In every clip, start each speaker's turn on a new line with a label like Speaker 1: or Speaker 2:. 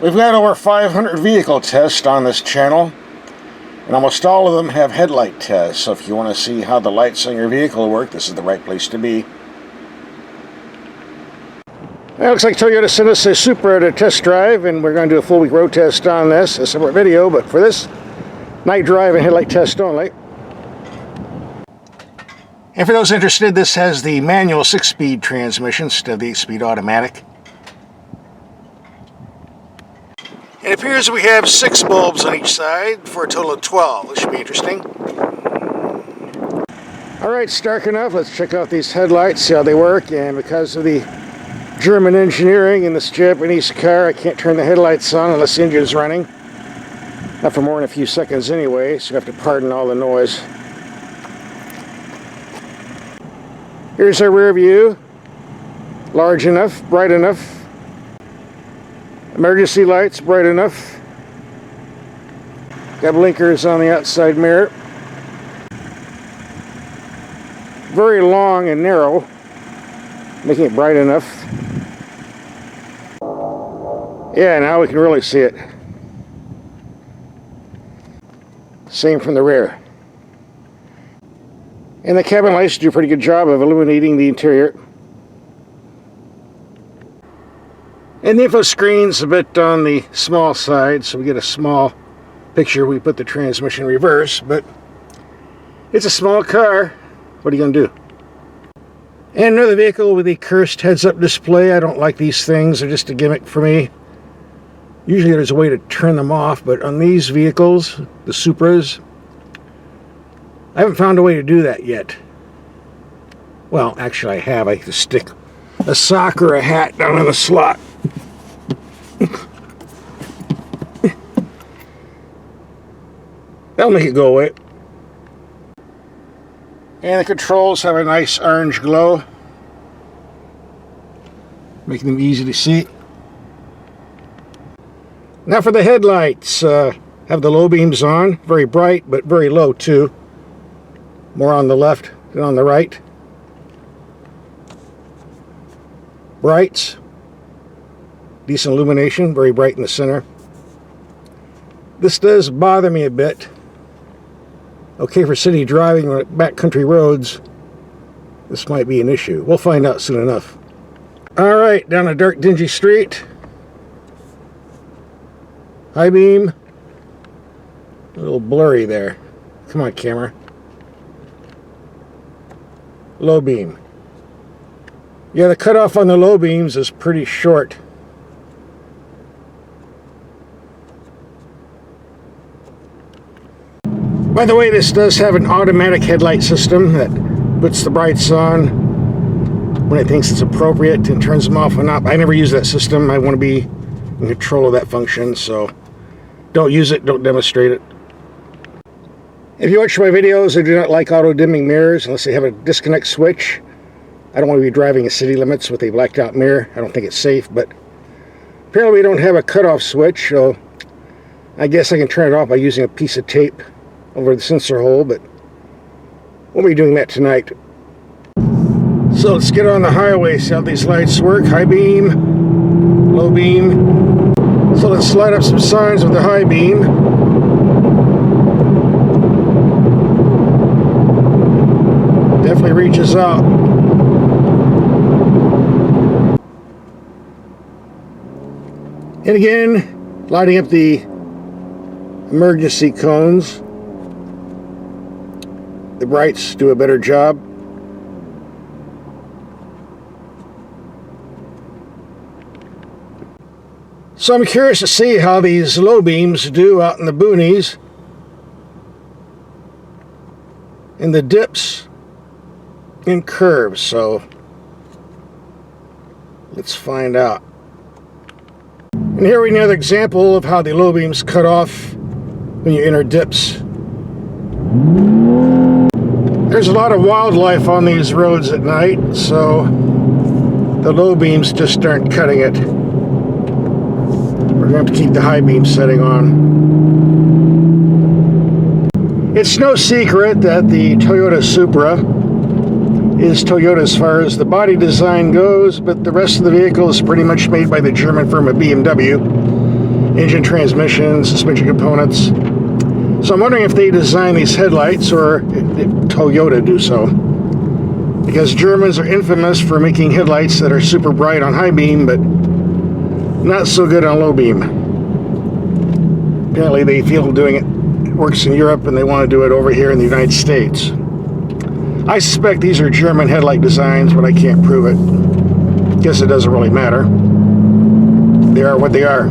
Speaker 1: We've got over 500 vehicle tests on this channel, and almost all of them have headlight tests, so if you want to see how the lights on your vehicle work, this is the right place to be. It looks like Toyota sent us a Supra to test drive, and we're going to do a full week road test on this, a separate video, but for this, night drive and headlight test only. And for those interested, this has the manual 6-speed transmission instead of the 8-speed automatic. It appears we have 6 bulbs on each side for a total of 12. This should be interesting. Alright, it's dark enough. Let's check out these headlights, see how they work. And because of the German engineering in this Japanese car, I can't turn the headlights on unless the engine's running. Not for more than a few seconds anyway, so you have to pardon all the noise. Here's our rear view. Large enough, bright enough. Emergency lights, bright enough. Got blinkers on the outside mirror. Very long and narrow, making it bright enough. Yeah, now we can really see it. Same from the rear. And the cabin lights do a pretty good job of illuminating the interior. And the info screen's a bit on the small side, so we get a small picture. We put the transmission in reverse, but it's a small car. What are you going to do? And another vehicle with a cursed heads-up display. I don't like these things. They're just a gimmick for me. Usually there's a way to turn them off, but on these vehicles, the Supras, I haven't found a way to do that yet. Well, actually I have. I just stick a sock or a hat down in the slot. That'll make it go away. And the controls have a nice orange glow, making them easy to see. Now for the headlights, have the low beams on, very bright but very low too. More on the left than on the right. Brights, decent illumination, very bright in the center. This does bother me a bit. Okay for city driving on backcountry roads, this might be an issue. We'll find out soon enough. Alright, down a dark dingy street. High beam. A little blurry there. Come on, camera. Low beam. Yeah, the cutoff on the low beams is pretty short. By the way, this does have an automatic headlight system that puts the brights on when it thinks it's appropriate and turns them off and up. I never use that system. I want to be in control of that function, so don't use it, don't demonstrate it. If you watch my videos, I do not like auto-dimming mirrors unless they have a disconnect switch. I don't want to be driving in city limits with a blacked out mirror. I don't think it's safe, but apparently we don't have a cutoff switch, so I guess I can turn it off by using a piece of tape over the sensor hole, but we'll be doing that tonight. So let's get on the highway, see how these lights work. High beam, low beam. So let's slide up some signs with the high beam. Definitely reaches out. And again, lighting up the emergency cones. The brights do a better job. So I'm curious to see how these low beams do out in the boonies. In the dips and curves, so let's find out. And here we have another example of how the low beams cut off when you enter dips. There's a lot of wildlife on these roads at night, so the low beams just aren't cutting it. We're going to have to keep the high beam setting on. It's no secret that the Toyota Supra is Toyota as far as the body design goes, but the rest of the vehicle is pretty much made by the German firm of BMW. engine, transmission, suspension components. So I'm wondering if they design these headlights or did Toyota do so. Because Germans are infamous for making headlights that are super bright on high beam, but not so good on low beam. Apparently they feel doing it works in Europe and they want to do it over here in the United States. I suspect these are German headlight designs, but I can't prove it. Guess it doesn't really matter. They are what they are.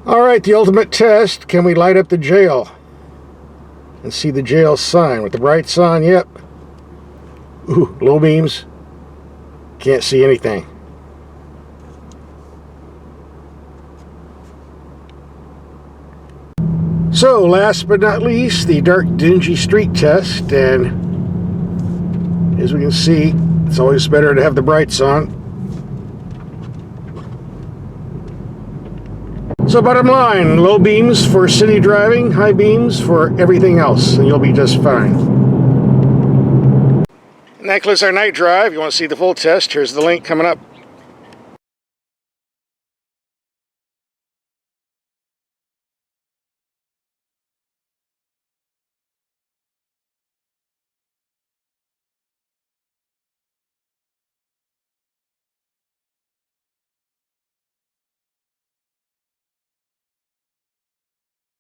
Speaker 1: Alright, the ultimate test. Can we light up the jail? And see the jail sign with the brights on? Yep. Ooh, low beams. Can't see anything. So, last but not least, the dark, dingy street test. And as we can see, it's always better to have the brights on. So bottom line, low beams for city driving, high beams for everything else, and you'll be just fine. And that concludes our night drive. If you want to see the full test, here's the link coming up.